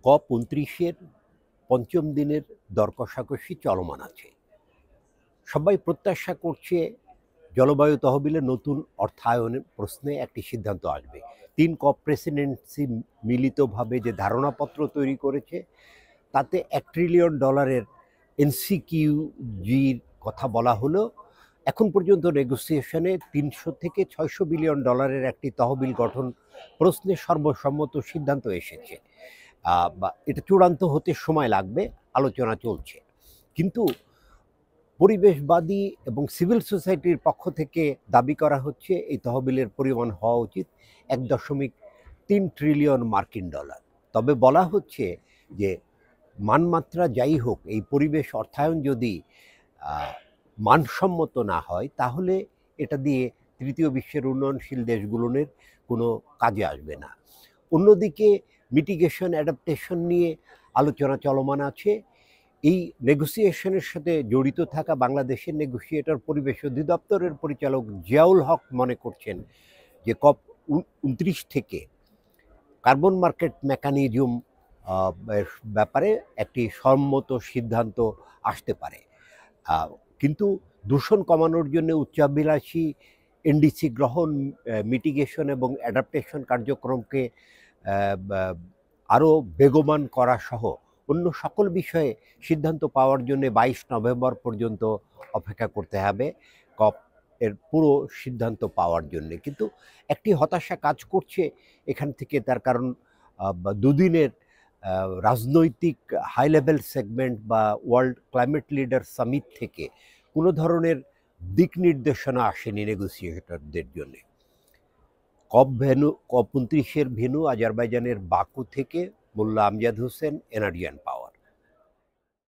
COP29-এর পঞ্চম দিনের দর কষাকষি চলমান আছে। সবাই প্রত্যাশা করছে জলবায়ু তহবিলে নতুন অর্থায়নের প্রশ্নে একটি সিদ্ধান্ত আসবে। 3 COP প্রেসিডেন্সি মিলিতভাবে যে ধারণাপত্র তৈরি করেছে তাতে $1 ট্রিলিয়ন এনসিকিউজির কথা বলা হলো। এখন পর্যন্ত নেগোসিয়েশনে 300 থেকে 600 বিলিয়ন ডলারের একটি তহবিল গঠন প্রশ্নে সর্বসম্মত সিদ্ধান্ত এসেছে। বা এটা চূড়ান্ত হতে সময় লাগবে, আলোচনা চলছে। কিন্তু পরিবেশবাদী এবং সিভিল সোসাইটির পক্ষ থেকে দাবি করা হচ্ছে এই তহবিলের পরিমাণ হওয়া উচিত $1.3 ট্রিলিয়ন মার্কিন ডলার। তবে বলা হচ্ছে যে মানমাত্রা যাই হোক, এই পরিবেশ অর্থায়ন যদি মানসম্মত না হয় তাহলে এটা দিয়ে তৃতীয় বিশ্বের উন্নয়নশীল দেশগুলোর কোনো কাজে আসবে না। অন্যদিকে মিটিগেশন অ্যাডাপ্টেশন নিয়ে আলোচনা চলমান আছে। এই নেগোসিয়েশনের সাথে জড়িত থাকা বাংলাদেশের নেগোসিয়েটর পরিবেশ অধিদপ্তরের পরিচালক জিয়াউল হক মনে করছেন যে COP29 থেকে কার্বন মার্কেট মেকানিজম ব্যাপারে একটি সম্মত সিদ্ধান্ত আসতে পারে। কিন্তু দূষণ কমানোর জন্য উচ্চাভিলাষী এনডিসি গ্রহণ, মিটিগেশন এবং অ্যাডাপ্টেশন কার্যক্রমকে আরও বেগবান করা সহ অন্য সকল বিষয়ে সিদ্ধান্ত পাওয়ার জন্য 22 নভেম্বর পর্যন্ত অপেক্ষা করতে হবে COP এর পুরো সিদ্ধান্ত পাওয়ার জন্য। কিন্তু একটি হতাশা কাজ করছে এখান থেকে, তার কারণ দুদিনের রাজনৈতিক হাই লেভেল সেগমেন্ট বা ওয়ার্ল্ড ক্লাইমেট লিডার সামিট থেকে কোনো ধরনের দিক নির্দেশনা আসেনি নেগোসিয়েটরদের জন্য। COP29-এর ভেন্যু আজারবাইজানের বাকু থেকে Molla Amjad Hossain, energy and power.